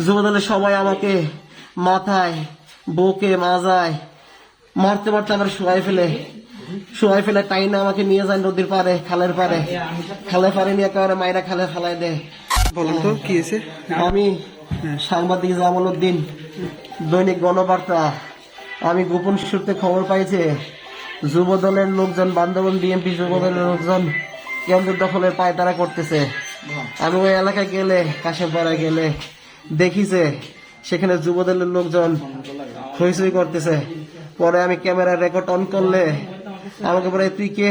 যুবদলের সবাই আমাকে মাথায় বুকে মাজায় মারতে মারতে আমার শুয়াই ফেলে টাইনা আমাকে নিয়ে যায় নদীর পারে খালের পারে নিয়ে একেবারে মাইরা খালে ফেলাই দেয়। বলেন তো কি হয়েছে? আমি সাংবাদিক জামাল উদ্দিন, দৈনিক গণবার্তা। আমি গোপন সূত্রে খবর পাইছে যুব দলের লোকজন, বান্দরবান বিএনপি যুব দলের লোকজন কেন্দ্র দখলের পায়তারা করতেছে। আমি ওই এলাকায় গেলে, কাশেমপাড়ায় গেলে দেখিছে সেখানে যুব দলের লোকজন হইচই করতেছে। পরে আমি ক্যামেরা রেকর্ড অন করলে আমাকে বলে তুই কে?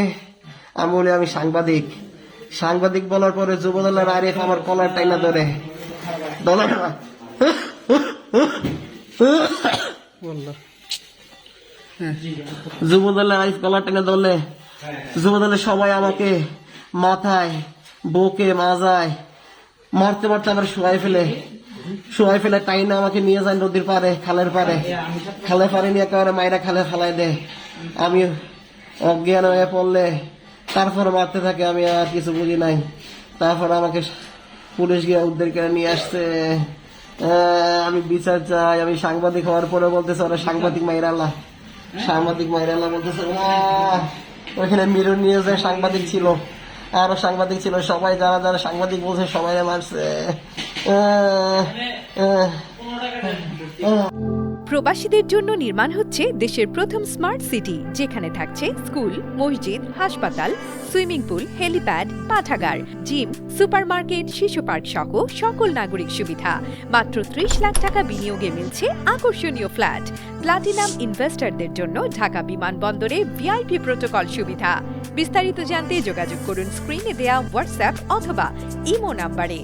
আমি বলি আমি সাংবাদিক বলার পরে যুব দলের আরিফ আমার কলার টাইনা ধরে যুবদলের আরিফ কলার টেনে ধরলে যুবদলের সবাই আমাকে মাথায় বুকে মাজায় মারতে মারতে আমার শুয়াই ফেলে টাইনা আমাকে নিয়ে যায় নদীর পারে খালের পারে নিয়ে একেবারে মাইরা খালে ফেলাই দেয়। আমি অজ্ঞান হয়ে পড়লে তারপর মারতে থাকে। আমি আর কিছু বুঝি নাই। তারপর আমাকে পুলিশ গিয়ে উদ্ধার করে নিয়ে আসছে। আমি বিচার চাই। আমি সাংবাদিক হওয়ার পরে বলতেছে ওরা সাংবাদিক মাইরাল্লাহ বলতেছে ওইখানে মিরর নিয়ে যায় সাংবাদিক ছিল, আরো সাংবাদিক ছিল, সবাই যারা সাংবাদিক বলছে সবাই মারছে। প্রবাসীদের জন্য নির্মাণ হচ্ছে দেশের প্রথম স্মার্ট সিটি, যেখানে থাকছে স্কুল, মসজিদ, হাসপাতাল, সুইমিং পুল, হেলিপ্যাড, পাঠাগার, জিম, সুপারমার্কেট, শিশু পার্ক সহ সকল নাগরিক সুবিধা। মাত্র 30 লাখ টাকা বিনিয়োগে মিলছে আকর্ষণীয় ফ্ল্যাট। প্লাটিনাম ইনভেস্টরদের জন্য ঢাকা বিমানবন্দরে ভিআইপি প্রোটোকল সুবিধা। বিস্তারিত জানতে যোগাযোগ করুন স্ক্রিনে দেয়া হোয়াটসঅ্যাপ অথবা ইমো নাম্বারে।